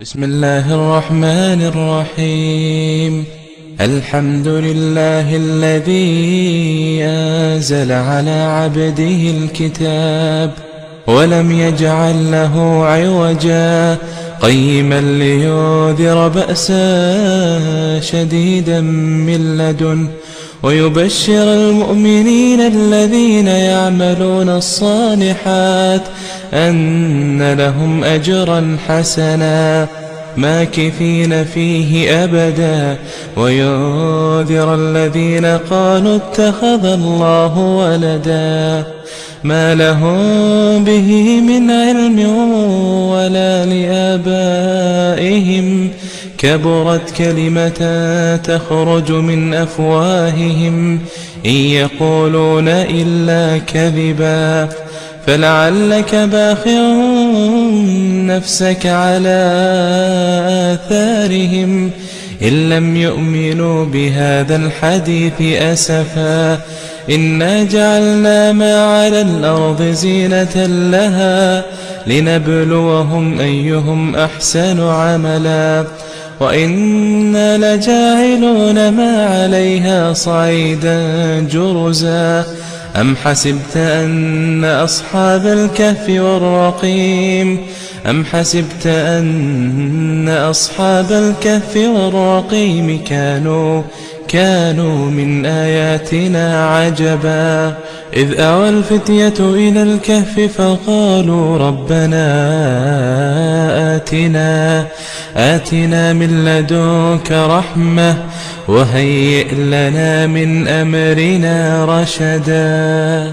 بسم الله الرحمن الرحيم. الحمد لله الذي أنزل على عبده الكتاب ولم يجعل له عوجا قيما لينذر بأسا شديدا من لدنه ويبشر المؤمنين الذين يعملون الصالحات أن لهم أجرا حسنا ماكثين فيه أبدا وينذر الذين قالوا اتخذ الله ولدا ما لهم به من علم ولا لآبائهم كبرت كلمة تخرج من أفواههم إن يقولون إلا كذبا فلعلك باخع نفسك على آثارهم إن لم يؤمنوا بهذا الحديث أسفا إنا جعلنا ما على الأرض زينة لها لنبلوهم أيهم أحسن عملا وإنا لجاعلون ما عليها صعيدا جرزا أم حسبت أن أصحاب الكهف والرقيم كانوا من آياتنا عجبا إذ أوى الفتية إلى الكهف فقالوا ربنا آتنا من لدنك رحمة وهيئ لنا من أمرنا رشدا.